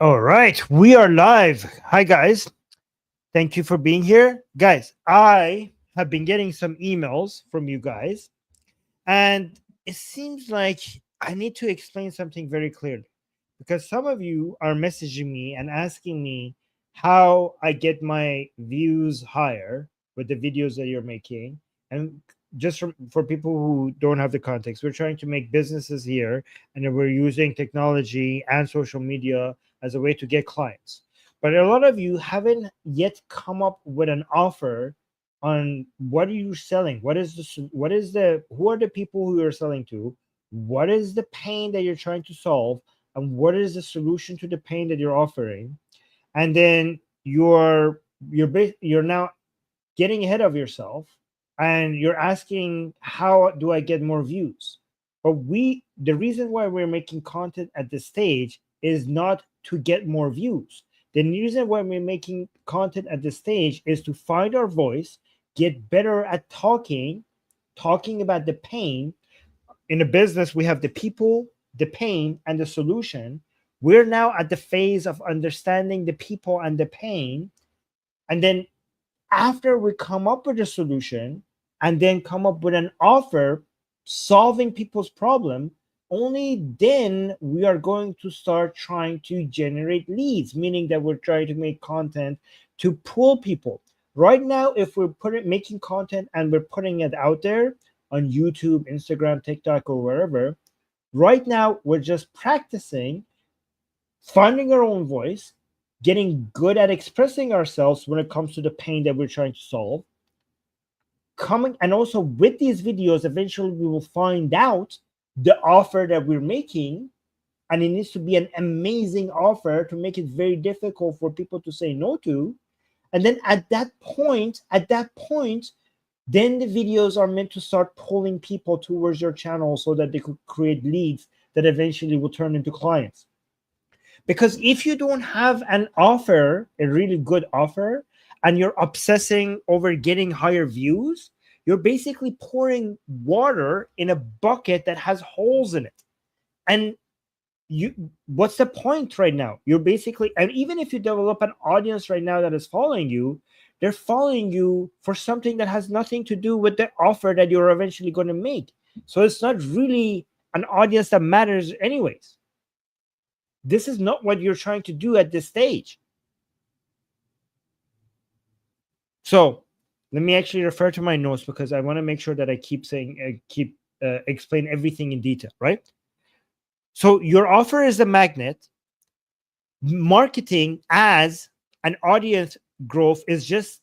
All right, we are live. Hi, guys. Thank you for being here. Guys, I have been getting some emails from you guys, and it seems like I need to explain something very clearly because some of you are messaging me and asking me how I get my views higher with the videos that you're making. And just for people who don't have the context, we're trying to make businesses here and then we're using technology and social media as a way to get clients. But a lot of you haven't yet come up with an offer on what are you selling, who are the people who you're selling to, what is the pain that you're trying to solve, and what is the solution to the pain that you're offering. And then you're now getting ahead of yourself and you're asking, how do I get more views? But the reason why we're making content at this stage is not to get more views. The reason why we're making content at this stage is to find our voice, get better at talking about the pain. In a business, we have the people, the pain, and the solution. We're now at the phase of understanding the people and the pain. And then after we come up with a solution and then come up with an offer solving people's problem, only then we are going to start trying to generate leads, meaning that we're trying to make content to pull people. Right now, if we're making content and we're putting it out there on YouTube, Instagram, TikTok, or wherever, right now we're just practicing finding our own voice, getting good at expressing ourselves when it comes to the pain that we're trying to solve. Coming and also with these videos, eventually we will find out the offer that we're making, and it needs to be an amazing offer to make it very difficult for people to say no to. And then at that point, then the videos are meant to start pulling people towards your channel so that they could create leads that eventually will turn into clients. Because if you don't have an offer, a really good offer, and you're obsessing over getting higher views, you're basically pouring water in a bucket that has holes in it. And what's the point right now? You're basically, and even if you develop an audience right now that is following you, they're following you for something that has nothing to do with the offer that you're eventually going to make. So it's not really an audience that matters anyways. This is not what you're trying to do at this stage. So let me actually refer to my notes because I want to make sure that I keep explain everything in detail, right? So your offer is a magnet. Marketing as an audience growth is just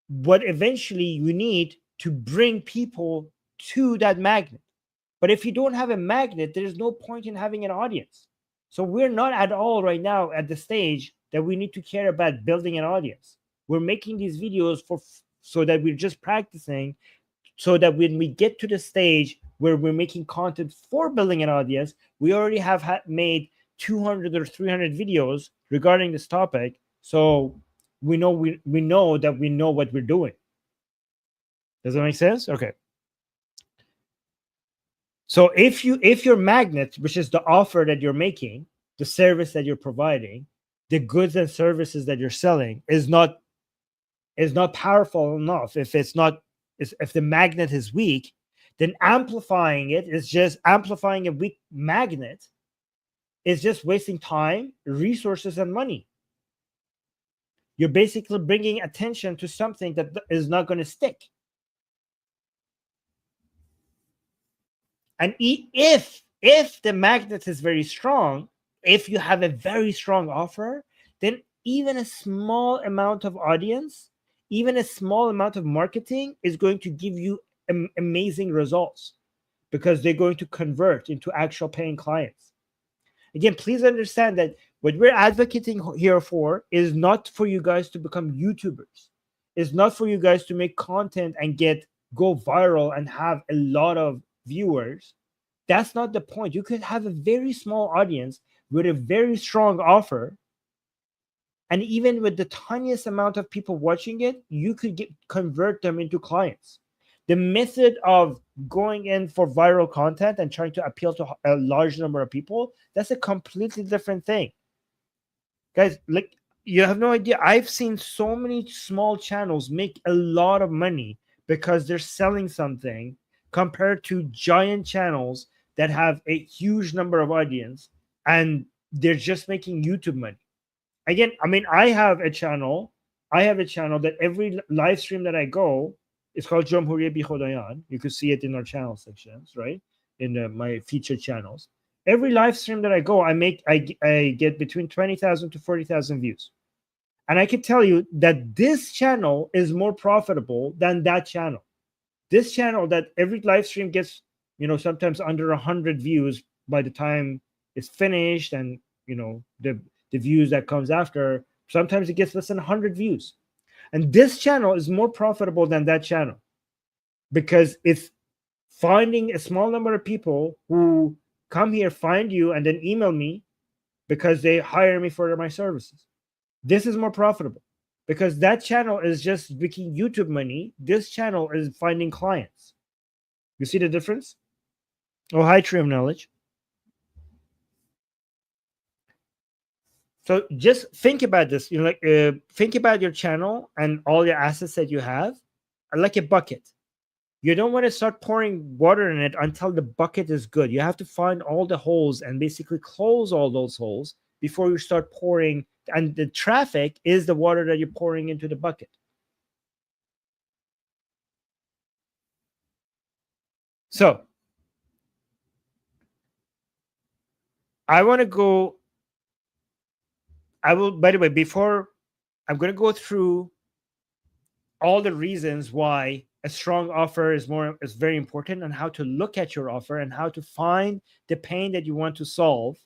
what eventually you need to bring people to that magnet. But if you don't have a magnet, there's no point in having an audience. So we're not at all right now at the stage that we need to care about building an audience. We're making these videos so that we're just practicing, so that when we get to the stage where we're making content for building an audience, we already have made 200 or 300 videos regarding this topic. So we know that we know what we're doing. Does that make sense? Okay. So if your magnet, which is the offer that you're making, the service that you're providing, the goods and services that you're selling is not powerful enough, if the magnet is weak, then amplifying it is just amplifying a weak magnet is just wasting time, resources, and money. You're basically bringing attention to something that is not going to stick. And if the magnet is very strong, if you have a very strong offer, then even a small amount of audience, even a small amount of marketing is going to give you amazing results because they're going to convert into actual paying clients. Again, please understand that what we're advocating here for is not for you guys to become YouTubers. It's not for you guys to make content and go viral and have a lot of viewers. That's not the point. You could have a very small audience with a very strong offer, and even with the tiniest amount of people watching it, you could convert them into clients. The method of going in for viral content and trying to appeal to a large number of people, that's a completely different thing. Guys, like, you have no idea. I've seen so many small channels make a lot of money because they're selling something, compared to giant channels that have a huge number of audience and they're just making YouTube money. Again, I mean, I have a channel that every live stream that I go, it's called Jomhuriye Bi Khodayan. You can see it in our channel sections, right? In my featured channels. Every live stream that I go, I get between 20,000 to 40,000 views. And I can tell you that this channel is more profitable than that channel. This channel that every live stream gets, sometimes under 100 views by the time it's finished, and the views that comes after, sometimes it gets less than 100 views. And this channel is more profitable than that channel because it's finding a small number of people who come here, find you, and then email me because they hire me for my services. This is more profitable because that channel is just making YouTube money. This channel is finding clients. You see the difference? Oh, hi, Tree of Knowledge. So just think about this. Think about your channel and all your assets that you have like a bucket. You don't want to start pouring water in it until the bucket is good. You have to find all the holes and basically close all those holes before you start pouring. And the traffic is the water that you're pouring into the bucket. So I want to go. I will, by the way, before I'm going to go through all the reasons why a strong offer is very important, and how to look at your offer and how to find the pain that you want to solve,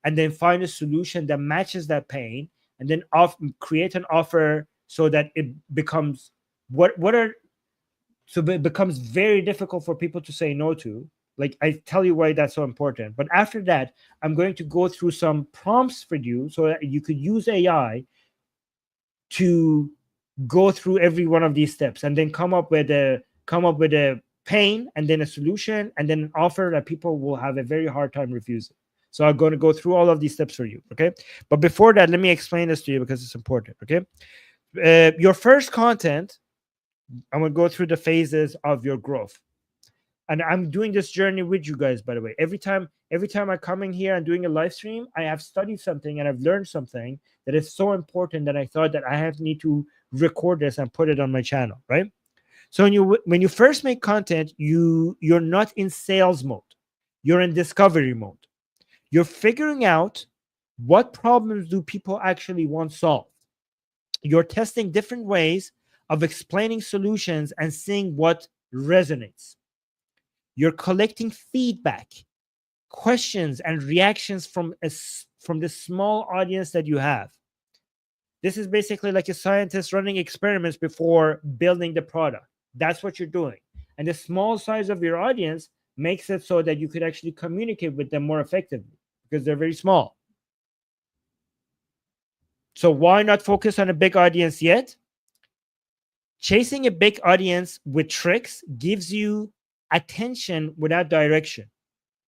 and then find a solution that matches that pain, and then create an offer so that it becomes what are so it becomes very difficult for people to say no to. Like, I tell you why that's so important. But after that, I'm going to go through some prompts for you so that you could use AI to go through every one of these steps, and then come up with a pain, and then a solution, and then an offer that people will have a very hard time refusing. So I'm going to go through all of these steps for you. Okay. But before that, let me explain this to you because it's important. Okay. Your first content, I'm going to go through the phases of your growth. And I'm doing this journey with you guys, by the way. Every time I come in here and doing a live stream, I have studied something and I've learned something that is so important that I thought that I have need to record this and put it on my channel, right? So when you first make content, you're not in sales mode. You're in discovery mode. You're figuring out what problems do people actually want solved. You're testing different ways of explaining solutions and seeing what resonates. You're collecting feedback, questions, and reactions from the small audience that you have. This is basically like a scientist running experiments before building the product. That's what you're doing. And the small size of your audience makes it so that you could actually communicate with them more effectively because they're very small. So why not focus on a big audience yet? Chasing a big audience with tricks gives you attention without direction.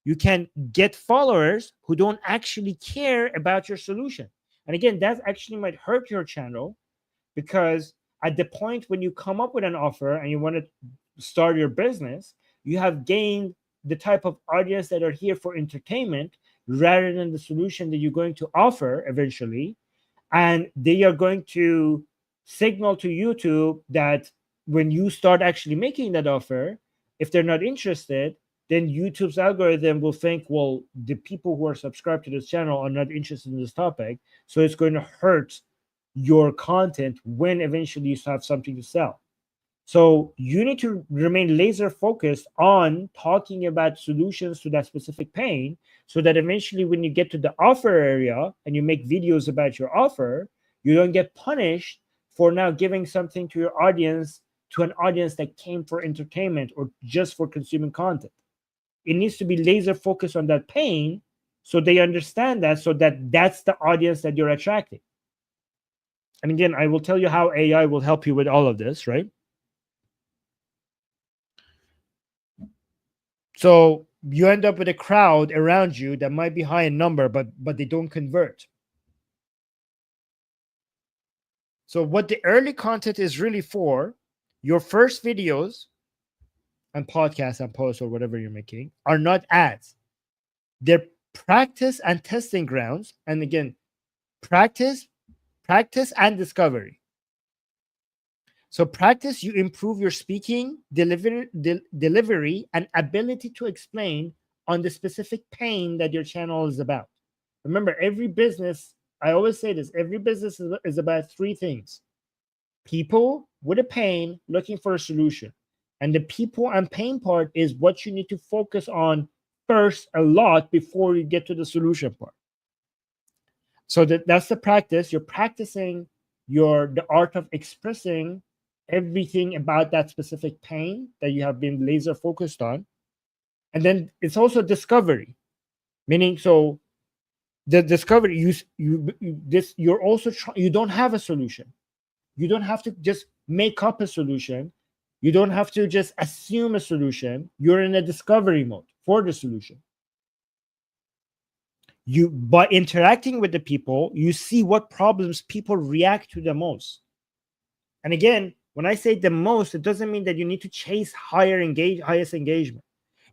You can get followers who don't actually care about your solution. And again, that actually might hurt your channel because at the point when you come up with an offer and you want to start your business, you have gained the type of audience that are here for entertainment rather than the solution that you're going to offer eventually. And they are going to signal to YouTube that when you start actually making that offer, if they're not interested, then YouTube's algorithm will think, well, the people who are subscribed to this channel are not interested in this topic. So it's going to hurt your content when eventually you have something to sell. So you need to remain laser focused on talking about solutions to that specific pain so that eventually when you get to the offer area and you make videos about your offer, you don't get punished for now giving something to your audience, to an audience that came for entertainment or just for consuming content. It needs to be laser focused on that pain so they understand that, so that that's the audience that you're attracting. And again, I will tell you how AI will help you with all of this, right? So you end up with a crowd around you that might be high in number, but they don't convert. So what the early content is really for, your first videos and podcasts and posts or whatever you're making are not ads. They're practice and testing grounds. And again, practice, practice and discovery. So practice, you improve your speaking, delivery, and ability to explain on the specific pain that your channel is about. Remember, every business, I always say this, every business is about three things: people with a pain looking for a solution. And the people and pain part is what you need to focus on first a lot before you get to the solution part. So that's the practice. You're practicing the art of expressing everything about that specific pain that you have been laser focused on. And then it's also discovery, meaning, so the discovery, you're also you don't have a solution. You don't have to just make up a solution. You don't have to just assume a solution. You're in a discovery mode for the solution. You, by interacting with the people, you see what problems people react to the most. And again, when I say the most, it doesn't mean that you need to chase highest engagement.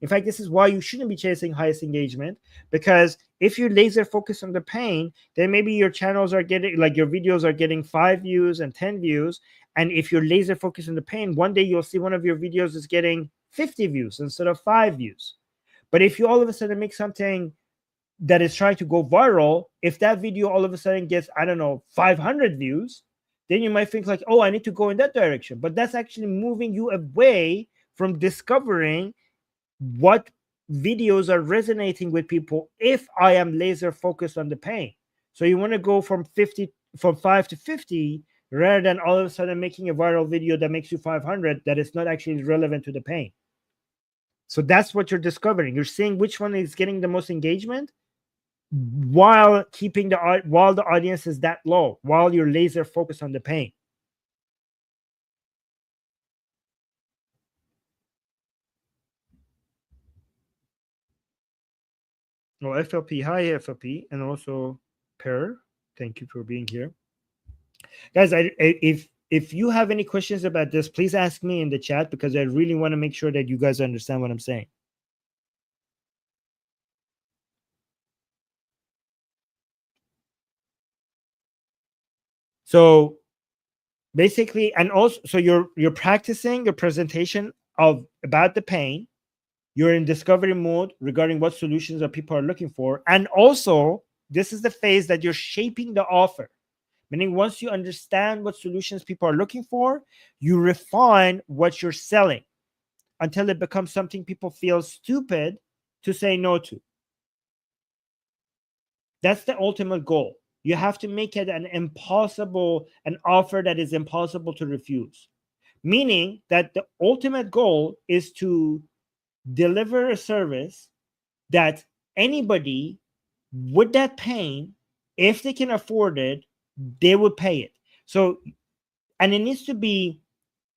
In fact, this is why you shouldn't be chasing highest engagement, because if you laser focus on the pain, then maybe your channels are getting, like, your videos are getting 5 views and 10 views. And if you're laser focused on the pain, one day you'll see one of your videos is getting 50 views instead of 5 views. But if you all of a sudden make something that is trying to go viral, if that video all of a sudden gets, I don't know, 500 views, then you might think like, oh, I need to go in that direction. But that's actually moving you away from discovering what videos are resonating with people if I am laser focused on the pain. So you want to go from 5 to 50, rather than all of a sudden making a viral video that makes you 500 that is not actually relevant to the pain. So that's what you're discovering. You're seeing which one is getting the most engagement, while while the audience is that low, while you're laser focused on the pain. Oh, FLP, hi FLP, and also Per, thank you for being here, guys. If you have any questions about this, please ask me in the chat, because I really want to make sure that you guys understand what I'm saying. So basically, and also, so you're practicing your presentation of about the pain. You're in discovery mode regarding what solutions that people are looking for. And also, this is the phase that you're shaping the offer. Meaning, once you understand what solutions people are looking for, you refine what you're selling until it becomes something people feel stupid to say no to. That's the ultimate goal. You have to make it an offer that is impossible to refuse. Meaning that the ultimate goal is to deliver a service that anybody with that pain, if they can afford it, they would pay it. So, and it needs to be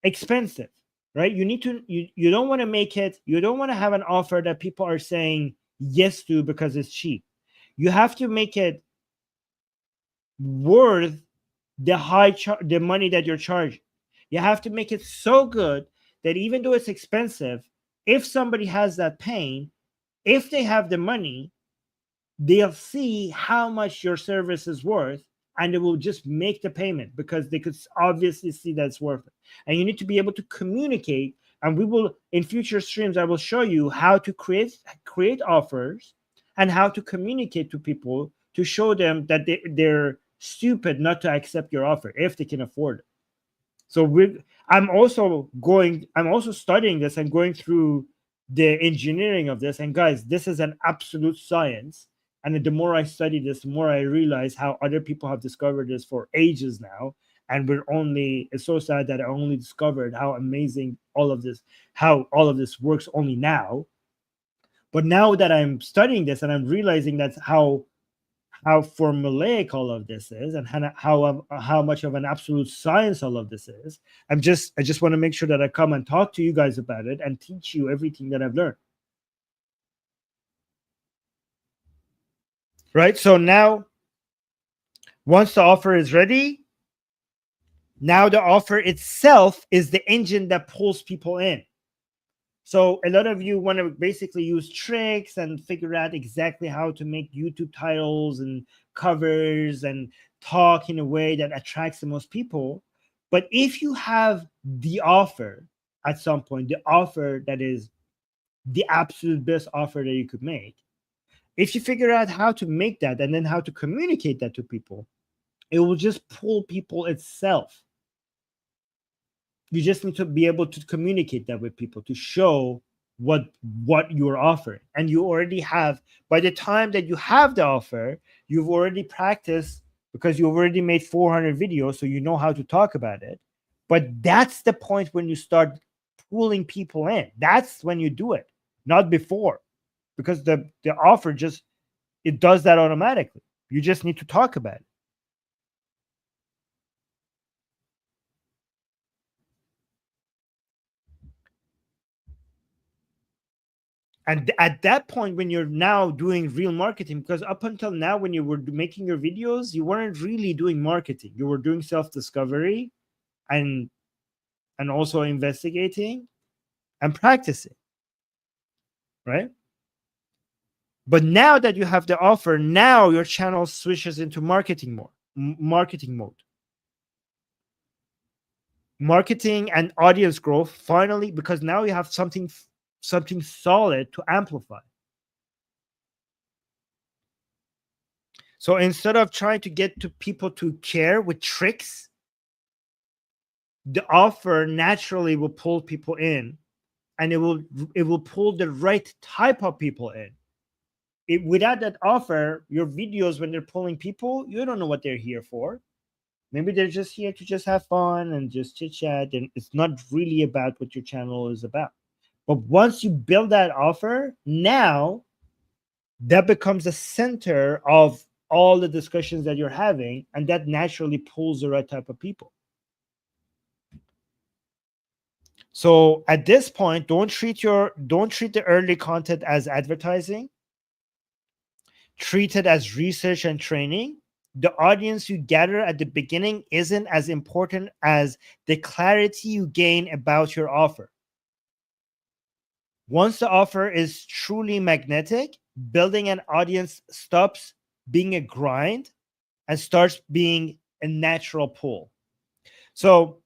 expensive, right? You don't want to make it, you don't want to have an offer that people are saying yes to because it's cheap. You have to make it worth the money that you're charging. You have to make it so good that even though it's expensive, if somebody has that pain, if they have the money, they'll see how much your service is worth, and they will just make the payment because they could obviously see that it's worth it. And you need to be able to communicate. And we will, in future streams, I will show you how to create offers and how to communicate to people to show them that they're stupid not to accept your offer if they can afford it. So I'm also studying this and going through the engineering of this. And guys, this is an absolute science. And the more I study this, the more I realize how other people have discovered this for ages now. And it's so sad that I only discovered how amazing how all of this works only now. But now that I'm studying this and I'm realizing that's how formulaic all of this is, and how much of an absolute science all of this is. I just want to make sure that I come and talk to you guys about it and teach you everything that I've learned. Right? So now, once the offer is ready, Now the offer itself is the engine that pulls people in. So a lot of you want to basically use tricks and figure out exactly how to make YouTube titles and covers and talk in a way that attracts the most people. But if you have the offer at some point, the offer that is the absolute best offer that you could make, if you figure out how to make that and then how to communicate that to people, it will just pull people itself. You just need to be able to communicate that with people to show what you're offering. And you already have, by the time that you have the offer, you've already practiced because you've already made 400 videos, so you know how to talk about it. But that's the point when you start pulling people in. That's when you do it, not before, because the offer just, it does that automatically. You just need to talk about it. And at that point, when you're now doing real marketing, because up until now, when you were making your videos, you weren't really doing marketing. You were doing self-discovery and also investigating and practicing, right? But now that you have the offer, now your channel switches into marketing mode. Marketing and audience growth finally, because now you have something solid to amplify. So instead of trying to get to people to care with tricks, the offer naturally will pull people in, and it will pull the right type of people in. Without that offer, your videos, when they're pulling people, you don't know what they're here for. Maybe they're just here to just have fun and just chit chat, and it's not really about what your channel is about. But once you build that offer, now that becomes the center of all the discussions that you're having, and that naturally pulls the right type of people. So at this point, don't treat the early content as advertising. Treat it as research and training. The audience you gather at the beginning isn't as important as the clarity you gain about your offer. Once the offer is truly magnetic, building an audience stops being a grind and starts being a natural pull. So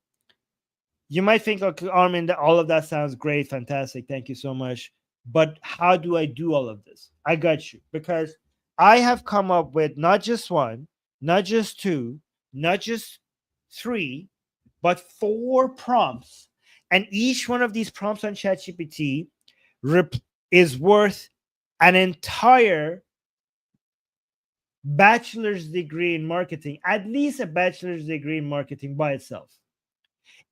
you might think, okay, Armin, that all of that sounds great, fantastic, thank you so much. But how do I do all of this? I got you, because I have come up with not just one, not just two, not just three, but 4 prompts. And each one of these prompts on ChatGPT is worth an entire bachelor's degree in marketing, at least a bachelor's degree in marketing by itself.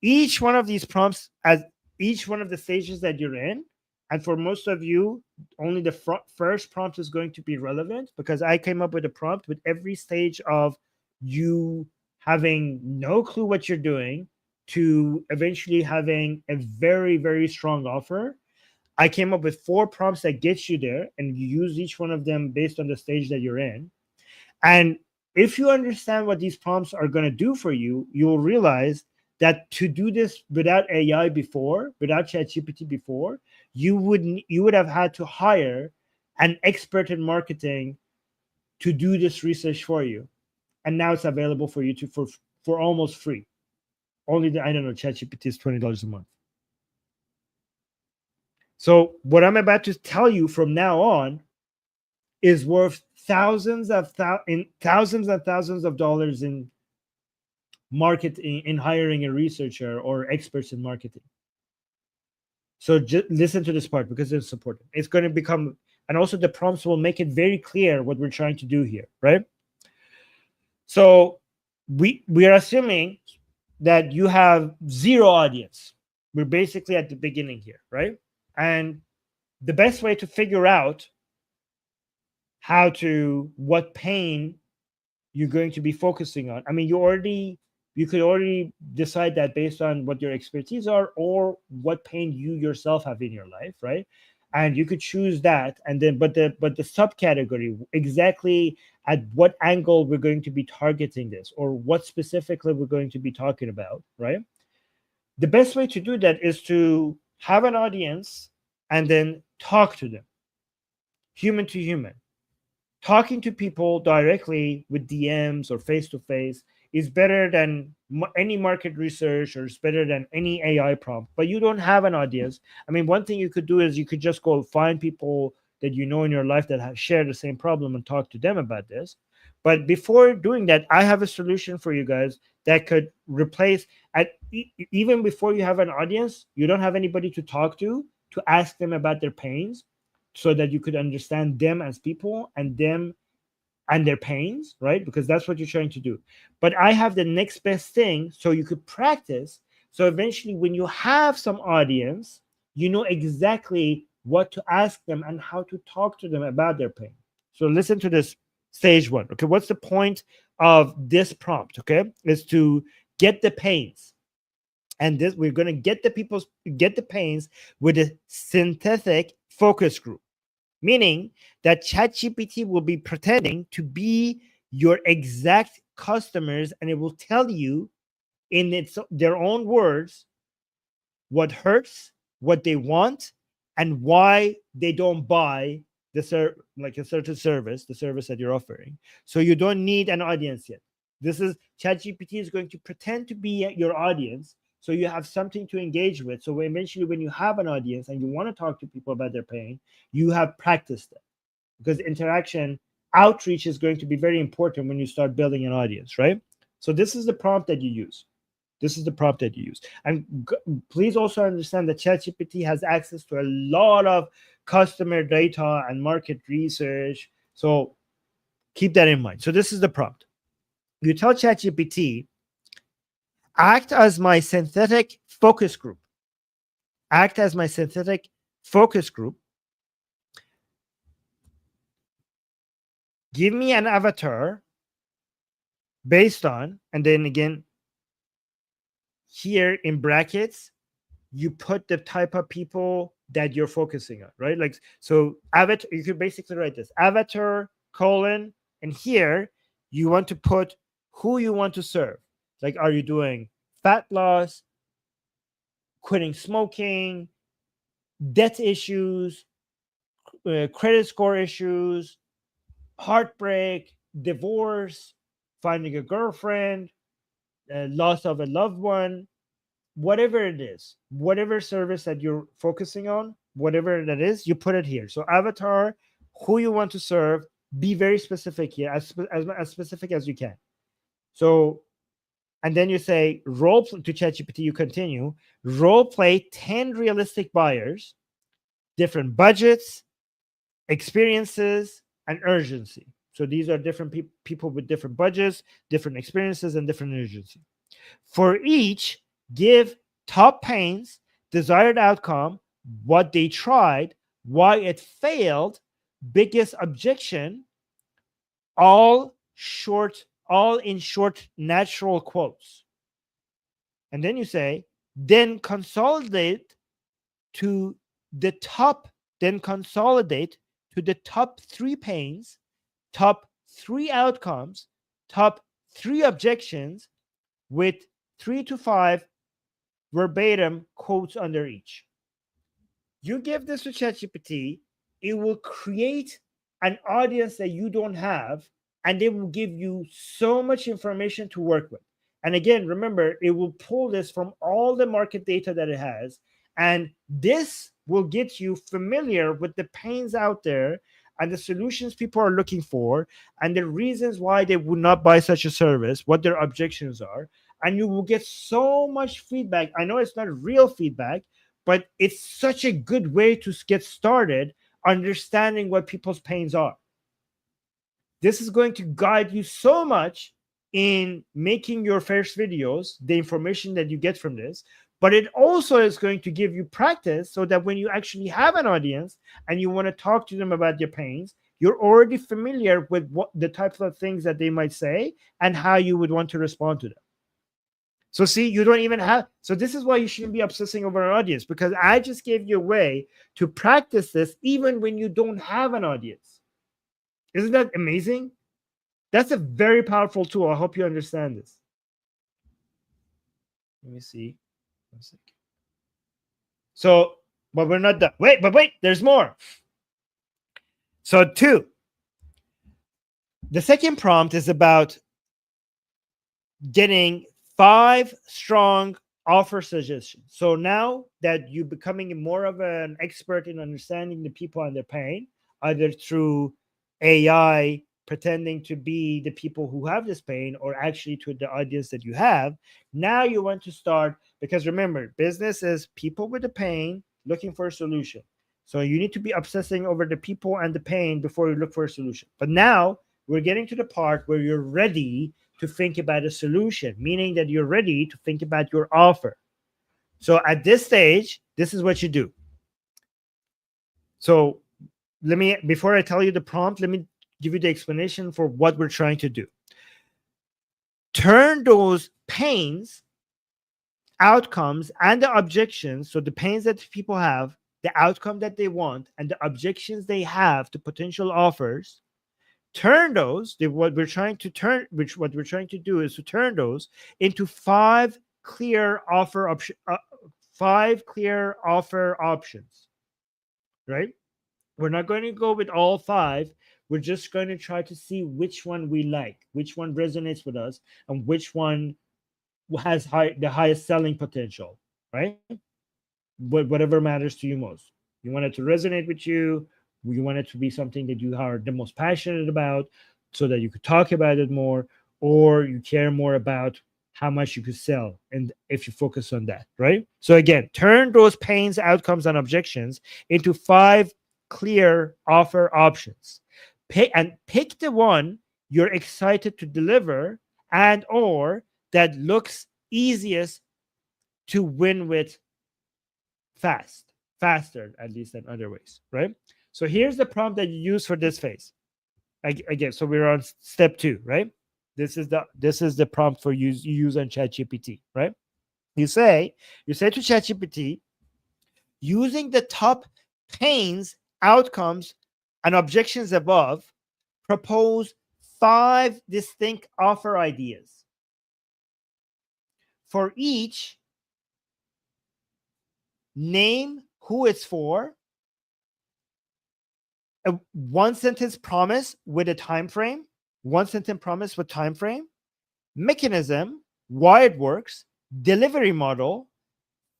Each one of these prompts, as each one of the stages that you're in, and for most of you, only the first prompt is going to be relevant, because I came up with a prompt with every stage of you having no clue what you're doing to eventually having a very, very strong offer. I came up with 4 prompts that get you there, and you use each one of them based on the stage that you're in. And if you understand what these prompts are going to do for you, you'll realize that to do this without AI before, without ChatGPT before, you would have had to hire an expert in marketing to do this research for you. And now it's available for you for almost free. Only I don't know, ChatGPT is $20 a month. So what I'm about to tell you from now on is worth thousands and thousands of dollars in marketing, in hiring a researcher or experts in marketing. So just listen to this part, because it's important. It's going to become, and also the prompts will make it very clear what we're trying to do here, right? So we are assuming that you have 0 audience. We're basically at the beginning here, right? And the best way to figure out what pain you're going to be focusing on, I mean, you could already decide that based on what your expertise are or what pain you yourself have in your life, right? And you could choose that, and then but the subcategory, exactly at what angle we're going to be targeting this, or what specifically we're going to be talking about, right? The best way to do that is to have an audience and then talk to them, human to human. Talking to people directly with DMs or face to face is better than any market research, or it's better than any AI prompt. But you don't have an audience. I mean, one thing you could do is you could just go find people that you know in your life that have share the same problem and talk to them about this. But before doing that, I have a solution for you guys that could replace even before you have an audience, you don't have anybody to ask them about their pains, so that you could understand them as people and them and their pains, right? Because that's what you're trying to do. But I have the next best thing, so you could practice. So eventually, when you have some audience, you know exactly what to ask them and how to talk to them about their pain. So listen to this stage one. Okay, what's the point of this prompt? Okay, is to get the pains. And this, we're going to get the pains with a synthetic focus group, meaning that ChatGPT will be pretending to be your exact customers, and it will tell you in their own words what hurts, what they want, and why they don't buy like a certain service, the service that you're offering. So you don't need an audience yet. This is ChatGPT is going to pretend to be your audience, so you have something to engage with. So eventually, when you have an audience and you want to talk to people about their pain, you have practiced it, because interaction outreach is going to be very important when you start building an audience, right? So this is the prompt that you use. This is the prompt that you use. And please also understand that ChatGPT has access to a lot of customer data and market research. So keep that in mind. So this is the prompt. You tell ChatGPT, act as my synthetic focus group. Act as my synthetic focus group. Give me an avatar based on, and then again, here in brackets, you put the type of people that you're focusing on, right? Like, so avatar, you could basically write this avatar colon, and here you want to put who you want to serve. Like, are you doing fat loss, quitting smoking, debt issues, credit score issues, heartbreak, divorce, finding a girlfriend, loss of a loved one, whatever it is, whatever service that you're focusing on, whatever that is, you put it here. So avatar, who you want to serve, be very specific here, as specific as you can. So, and then you say role to ChatGPT, you continue, role play 10 realistic buyers, different budgets, experiences, and urgency. So these are different people with different budgets, different experiences, and different urgency. For each, give top pains, desired outcome, what they tried, why it failed, biggest objection, all in short, natural quotes. And then you say, then consolidate to the top, then consolidate to the top 3 pains, top 3 outcomes, top 3 objections, with 3 to 5 verbatim quotes under each. You give this to ChatGPT, it will create an audience that you don't have, and it will give you so much information to work with. And again, remember, it will pull this from all the market data that it has, and this will get you familiar with the pains out there and the solutions people are looking for, and the reasons why they would not buy such a service, what their objections are. And you will get so much feedback. I know it's not real feedback, but it's such a good way to get started understanding what people's pains are. This is going to guide you so much in making your first videos, the information that you get from this, but it also is going to give you practice, so that when you actually have an audience and you want to talk to them about your pains, you're already familiar with what the types of things that they might say and how you would want to respond to them. So see, you don't even have, so this is why you shouldn't be obsessing over an audience, because I just gave you a way to practice this even when you don't have an audience. Isn't that amazing? That's a very powerful tool. I hope you understand this. Let me see. 1 second. So, but we're not done. Wait, there's more. So, 2. The second prompt is about getting 5 strong offer suggestions. So now that you're becoming more of an expert in understanding the people and their pain, either through AI pretending to be the people who have this pain or actually to the audience that you have, now you want to start, because remember, business is people with the pain looking for a solution. So you need to be obsessing over the people and the pain before you look for a solution. But now we're getting to the part where you're ready to think about a solution, meaning that you're ready to think about your offer. So at this stage, this is what you do. So before I tell you the prompt, let me give you the explanation for what we're trying to do. Turn those pains, outcomes, and the objections, so the pains that people have, the outcome that they want, and the objections they have to potential offers, what we're trying to do is to turn those into 5 clear offer options, right? We're not going to go with all 5. We're just going to try to see which one we like, which one resonates with us, and which one has the highest selling potential, right? Whatever matters to you most. You want it to resonate with you. You want it to be something that you are the most passionate about so that you could talk about it more, or you care more about how much you could sell. And if you focus on that, right? So again, turn those pains, outcomes, and objections into 5 clear offer options. Pick the one you're excited to deliver and or that looks easiest to win with faster at least than other ways, right? So here's the prompt that you use for this phase. Again, so we're on step 2, right? This is the prompt for you use on ChatGPT, right? You say to ChatGPT, using the top pains, outcomes, and objections above, propose 5 distinct offer ideas. For each, name who it's for, a 1-sentence promise with a time frame, 1-sentence promise with time frame, mechanism, why it works, delivery model,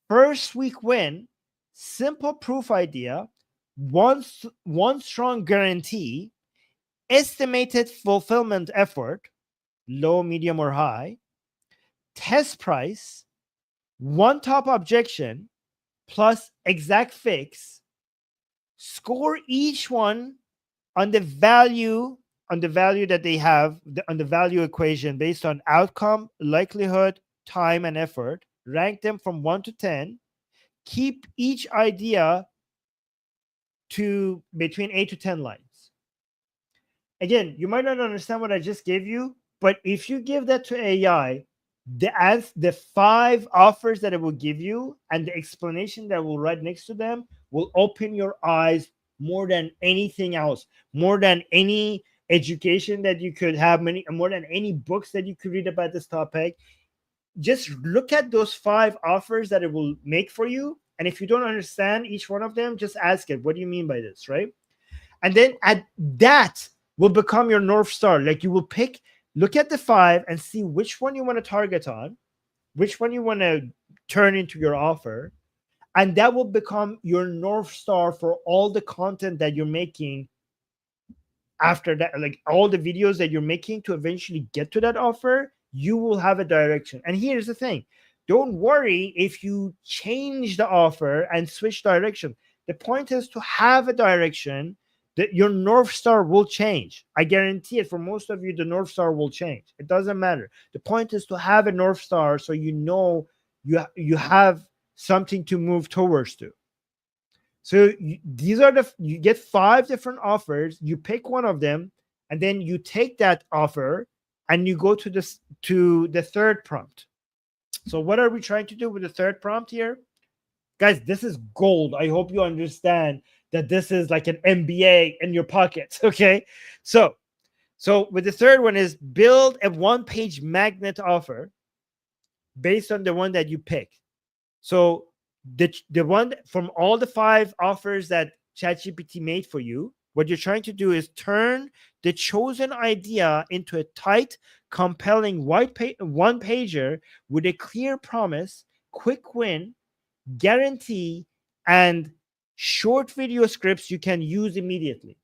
first week win, simple proof idea, one strong guarantee, estimated fulfillment effort, low, medium, or high, test price, one top objection, plus exact fix. Score each one on the value that they have, on the value equation based on outcome, likelihood, time, and effort. Rank them from 1 to 10. Keep each idea to between 8 to 10 lines. Again, you might not understand what I just gave you, but if you give that to AI, the 5 offers that it will give you and the explanation that will write next to them will open your eyes more than anything else, more than any education that you could have, more than any books that you could read about this topic. Just look at those 5 offers that it will make for you, and if you don't understand each one of them, just ask it, what do you mean by this, right? And then at that will become your North Star. Like, you will look at the 5 and see which one you want to target on, which one you want to turn into your offer. And that will become your North Star for all the content that you're making after that. Like, all the videos that you're making to eventually get to that offer, you will have a direction. And here's the thing. Don't worry if you change the offer and switch direction. The point is to have a direction that your North Star will change. I guarantee it. For most of you, the North Star will change. It doesn't matter. The point is to have a North Star so you know you have something to move towards to. So you get 5 different offers. You pick one of them, and then you take that offer and you go to the third prompt. So what are we trying to do with the third prompt here? Guys, this is gold. I hope you understand that this is like an MBA in your pocket. Okay. So So with the third one is build a one-page magnet offer based on the one that you pick. So the one from all the 5 offers that ChatGPT made for you, what you're trying to do is turn the chosen idea into a tight, compelling one pager with a clear promise, quick win, guarantee, and short video scripts you can use immediately.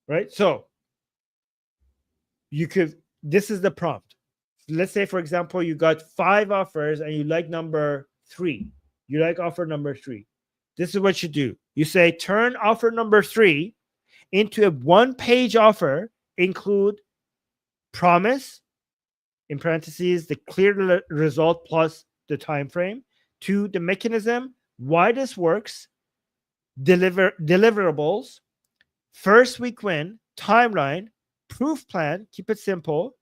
Right? So this is the prompt. Let's say, for example, you got 5 offers and you like number 3. You like offer number 3. This is what you do. You say, turn offer number 3 into a one-page offer, include promise, in parentheses, the clear result plus the time frame, 2, the mechanism, why this works, deliverables, first week win, timeline, proof plan, keep it simple,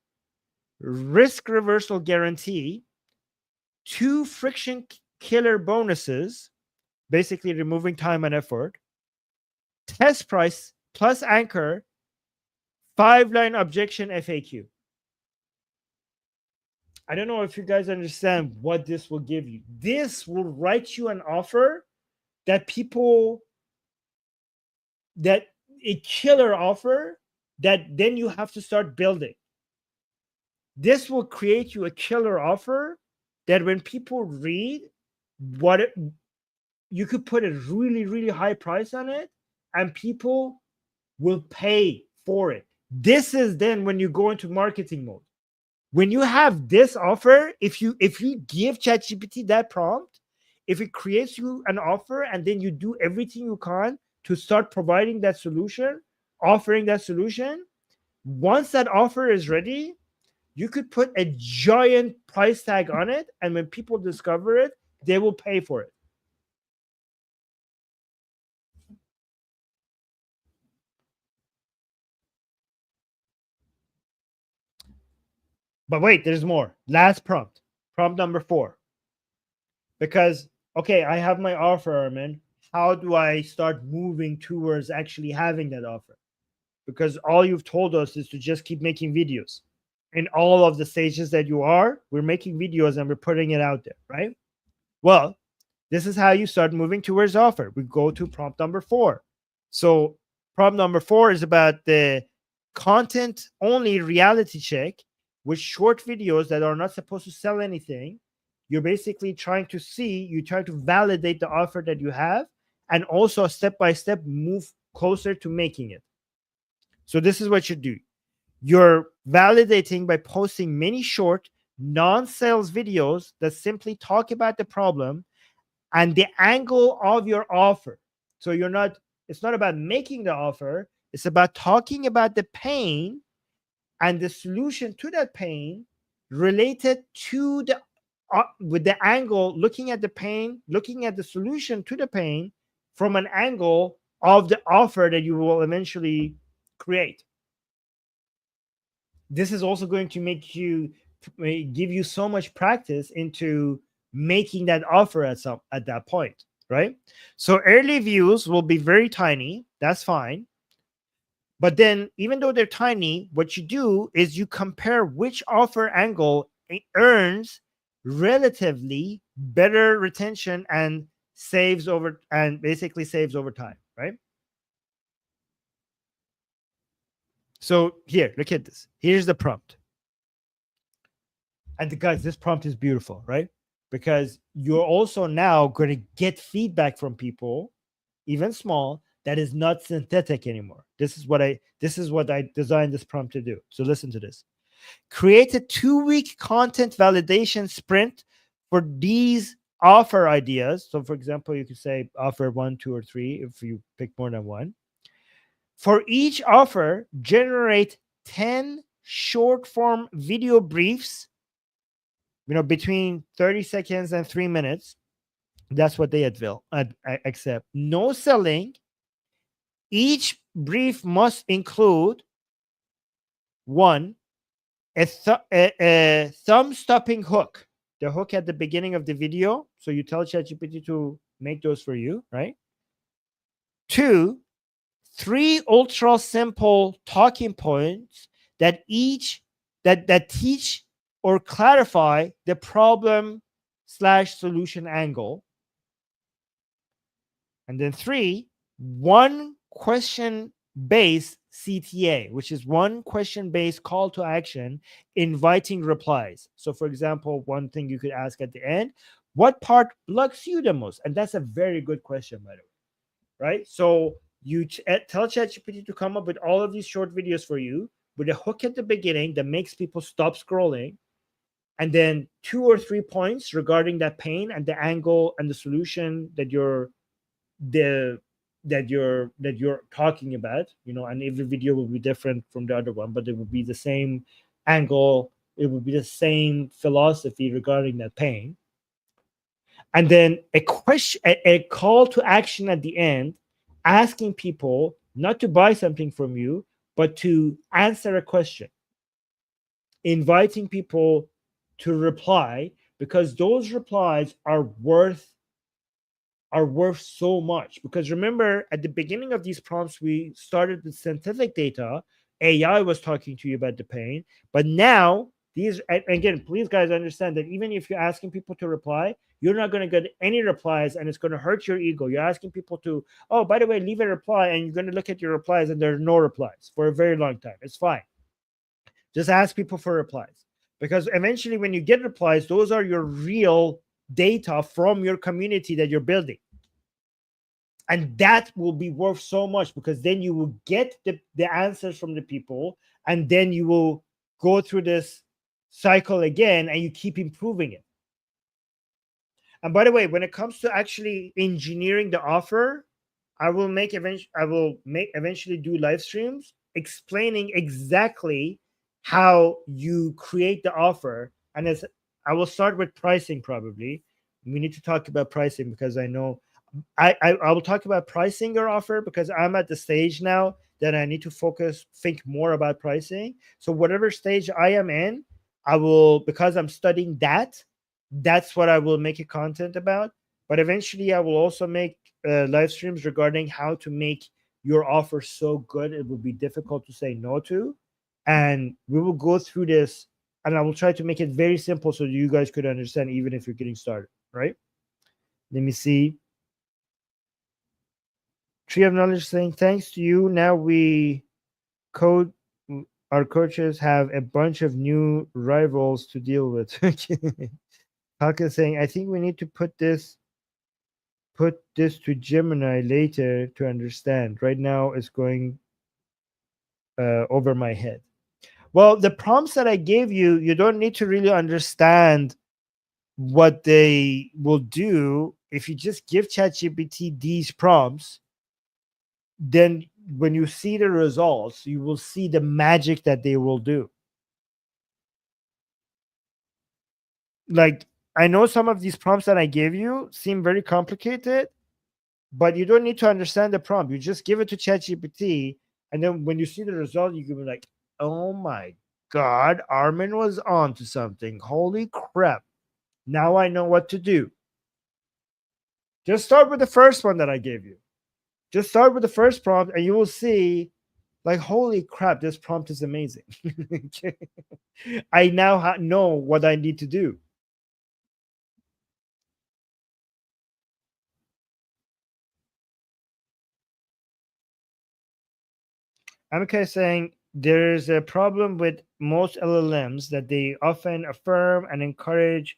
risk reversal guarantee, 2 friction killer bonuses, basically removing time and effort, test price plus anchor, 5-line objection FAQ. I don't know if you guys understand what this will give you. This will write you an offer that a killer offer that then you have to start building. This will create you a killer offer that when people read you could put a really, really high price on it and people will pay for it. This is then when you go into marketing mode. When you have this offer, if you give ChatGPT that prompt, if it creates you an offer and then you do everything you can to start providing that solution, offering that solution, once that offer is ready, you could put a giant price tag on it, and when people discover it, they will pay for it. But wait, there's more. Last prompt. Prompt number 4. Because, okay, I have my offer, Armin. How do I start moving towards actually having that offer? Because all you've told us is to just keep making videos. In all of the stages that you are, we're making videos and we're putting it out there, right? Well, this is how you start moving towards offer. We go to prompt number 4. So prompt number 4 is about the content only reality check with short videos that are not supposed to sell anything. You're basically trying to validate the offer that you have and also step by step move closer to making it. So this is what you do. You're validating by posting many short non-sales videos that simply talk about the problem and the angle of your offer. So it's not about making the offer, it's about talking about the pain and the solution to that pain related to with the angle, looking at the pain, looking at the solution to the pain from an angle of the offer that you will eventually create. This is also going to give you so much practice into making that offer at that point, right? So early views will be very tiny. That's fine. But then, even though they're tiny, what you do is you compare which offer angle earns relatively better retention and basically saves over time, right? So here, look at this. Here's the prompt. And guys, this prompt is beautiful, right? Because you're also now going to get feedback from people, even small, that is not synthetic anymore. This is what I designed this prompt to do. So listen to this. Create a 2-week content validation sprint for these offer ideas. So for example, you could say offer 1, 2, or 3 if you pick more than one. For each offer, generate 10 short form video briefs, between 30 seconds and 3 minutes. That's what they accept. No selling. Each brief must include 1, a thumb-stopping hook, the hook at the beginning of the video. So you tell ChatGPT to make those for you, right? 2, 3 ultra simple talking points that that teach or clarify the problem slash solution angle. And then 3, one question based CTA, which is one question based call to action, inviting replies. So, for example, one thing you could ask at the end, what part bugs you the most? And that's a very good question, by the way, right? So, you tell ChatGPT to come up with all of these short videos for you with a hook at the beginning that makes people stop scrolling, and then 2 or 3 points regarding that pain and the angle and the solution that the you're talking about, and every video will be different from the other one, but it will be the same angle, it will be the same philosophy regarding that pain. And then a call to action at the end, asking people not to buy something from you, but to answer a question, inviting people to reply, because those replies are worth so much. Because remember, at the beginning of these prompts, we started with synthetic data. AI was talking to you about the pain, but now these, again, please guys understand that even if you're asking people to reply, you're not going to get any replies, and it's going to hurt your ego. You're asking people to, oh, by the way, leave a reply, and you're going to look at your replies, and there are no replies for a very long time. It's fine. Just ask people for replies, because eventually, when you get replies, those are your real data from your community that you're building. And that will be worth so much, because then you will get the answers from the people, and then you will go through this cycle again, and you keep improving it. And by the way, when it comes to actually engineering the offer, I will eventually do live streams explaining exactly how you create the offer. And as I will start with pricing, probably. We need to talk about pricing, because I know I will talk about pricing your offer, because I'm at the stage now that I need to think more about pricing. So whatever stage I am in, I will, because I'm studying that's what I will make a content about. But eventually I will also make live streams regarding how to make your offer so good it will be difficult to say no to. And we will go through this, and I will try to make it very simple so you guys could understand, even if you're getting started, right? Let me see. Tree of Knowledge saying, thanks to you, now we code our coaches have a bunch of new rivals to deal with. Haka saying, I think we need to put this to Gemini later to understand. Right now it's going over my head. Well, the prompts that I gave you, you don't need to really understand what they will do. If you just give ChatGPT these prompts, then when you see the results, you will see the magic that they will do. Like, I know some of these prompts that I gave you seem very complicated, but you don't need to understand the prompt. You just give it to ChatGPT, and then when you see the result, you can be like, oh my God, Armin was on to something. Holy crap. Now I know what to do. Just start with the first one that I gave you. Just start with the first prompt, and you will see, like, holy crap, this prompt is amazing. I now know what I need to do. Amika is saying there's a problem with most LLMs that they often affirm and encourage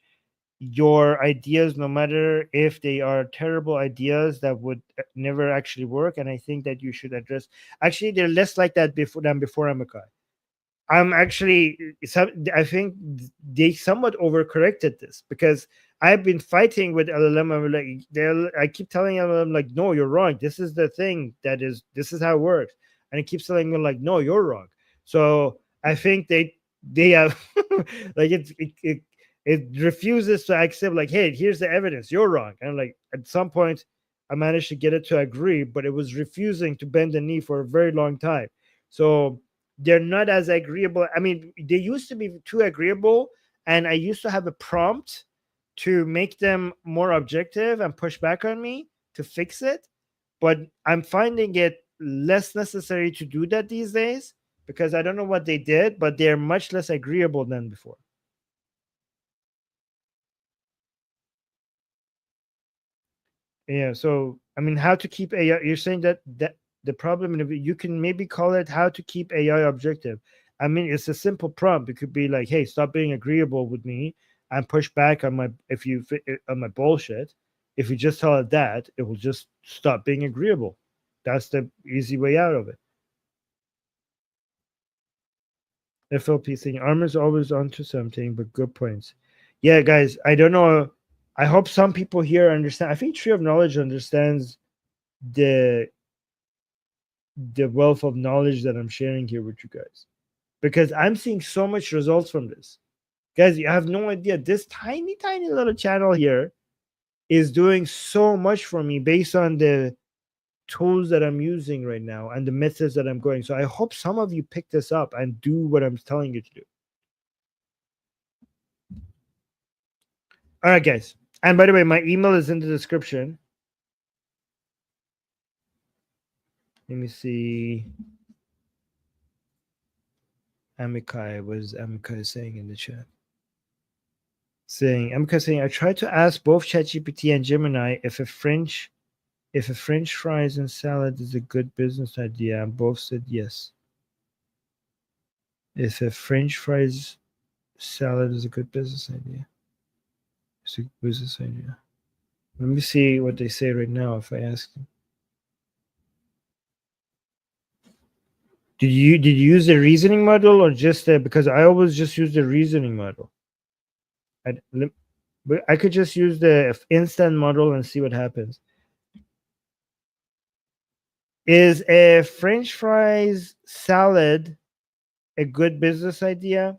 your ideas, no matter if they are terrible ideas that would never actually work. And I think that you should address. Actually, they're less like that than before Amika. I'm actually, I think they somewhat overcorrected this, because I've been fighting with LLM. I'm like, I keep telling LLM, like, no, you're wrong. This is the thing this is how it works. And it keeps telling me, like, no, you're wrong. So I think they have, like, it refuses to accept, like, hey, here's the evidence. You're wrong. And like, at some point, I managed to get it to agree, but it was refusing to bend the knee for a very long time. So they're not as agreeable. I mean, they used to be too agreeable, and I used to have a prompt to make them more objective and push back on me to fix it. But I'm finding it less necessary to do that these days because I don't know what they did, but they're much less agreeable than before. Yeah. So, I mean, how to keep AI? You're saying that the problem in you can maybe call it how to keep AI objective. I mean, it's a simple prompt. It could be like, "Hey, stop being agreeable with me and push back on my on my bullshit." If you just tell it that, it will just stop being agreeable. That's the easy way out of it. FLP thing. Armor's always onto something, but good points. Yeah, guys. I don't know. I hope some people here understand. I think Tree of Knowledge understands the the wealth of knowledge that I'm sharing here with you guys because I'm seeing so much results from this. Guys, you have no idea. This tiny, tiny little channel here is doing so much for me based on the tools that I'm using right now and the methods that I'm going. So I hope some of you pick this up and do what I'm telling you to do. All right, guys. And by the way, my email is in the description. Let me see. Amikai, what is Amikai saying in the chat? Saying, I tried to ask both ChatGPT and Gemini if a French fries and salad is a good business idea, and both said yes. If a French fries salad is a good business idea. It's a business idea. Let me see what they say right now if I ask them. Did you use the reasoning model or just because I always just use the reasoning model. But I could just use the instant model and see what happens. Is a French fries salad a good business idea?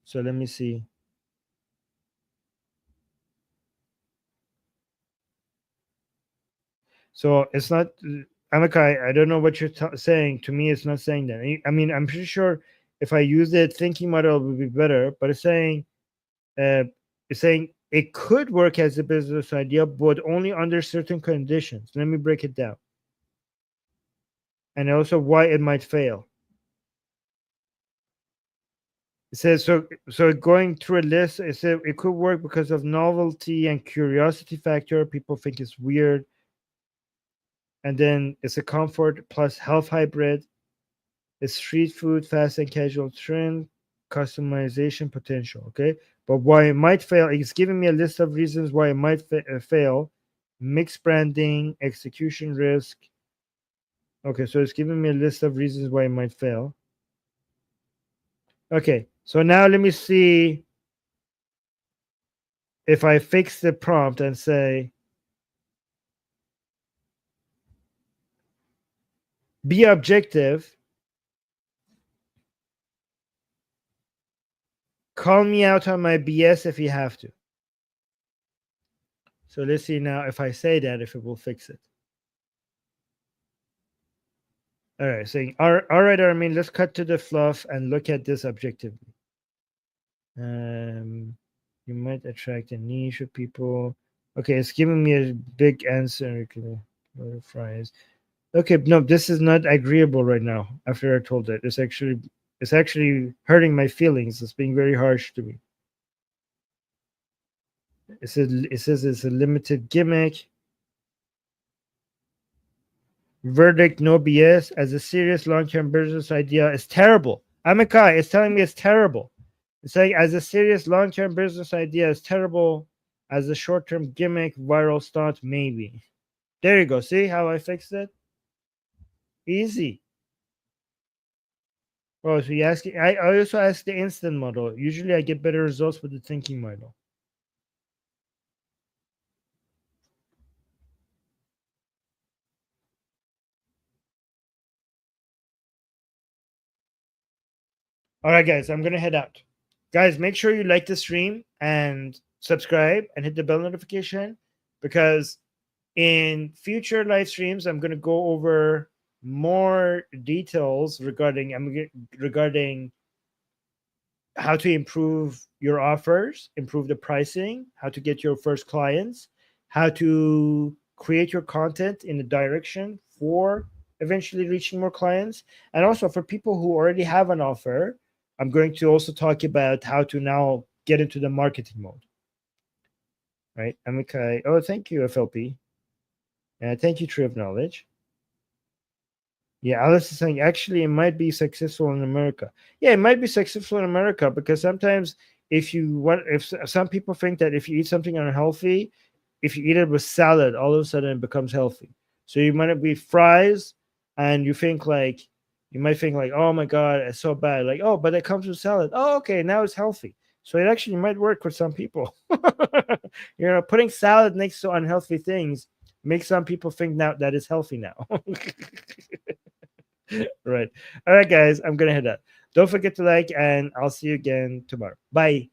So let me see. So it's not Amakai. I don't know what you're saying. To me, it's not saying that. I mean, I'm pretty sure if I use the thinking model, it would be better. But uh, it's saying it could work as a business idea, but only under certain conditions. Let me break it down, and also why it might fail. It says so going through a list, it said it could work because of novelty and curiosity factor. People think it's weird. And then it's a comfort plus health hybrid. It's street food, fast and casual trend, customization potential. Okay. But why it might fail, it's giving me a list of reasons why it might fail. Mixed branding, execution risk. Okay, so it's giving me a list of reasons why it might fail. Okay, so now let me see if I fix the prompt and say, be objective, call me out on my BS if you have to. So let's see now if I say that, if it will fix it. All right, saying, all right, Armin, let's cut to the fluff and look at this objectively. You might attract a niche of people. Okay, it's giving me a big answer. Fries. Okay, no, this is not agreeable right now. After I told it, it's actually hurting my feelings. It's being very harsh to me. It says it's a limited gimmick. Verdict, no BS. As a serious long-term business idea, is terrible. Amikai is telling me it's terrible. It's like as a serious long-term business idea is terrible. As a short-term gimmick, viral stunt, maybe. There you go. See how I fixed it? Easy. Oh, so you ask? I also ask the instant model. Usually, I get better results with the thinking model. All right, guys, I'm gonna head out. Guys, make sure you like the stream and subscribe and hit the bell notification because in future live streams, I'm gonna go over more details regarding how to improve your offers, improve the pricing, how to get your first clients, how to create your content in a direction before eventually reaching more clients. And also for people who already have an offer, I'm going to also talk about how to now get into the marketing mode. Right? I'm okay. Oh, thank you, FLP. Thank you, Tree of Knowledge. Yeah, Alice is saying actually it might be successful in America. Yeah, it might be successful in America because sometimes if you want, if some people think that if you eat something unhealthy, if you eat it with salad, all of a sudden it becomes healthy. So you might be fries, and you might think like, oh my god, it's so bad. Like, oh, but it comes with salad. Oh, okay, now it's healthy. So it actually might work with some people. Putting salad next to unhealthy things makes some people think now that it's healthy now. Right. All right, guys, I'm gonna head out. Don't forget to like, and I'll see you again tomorrow. Bye.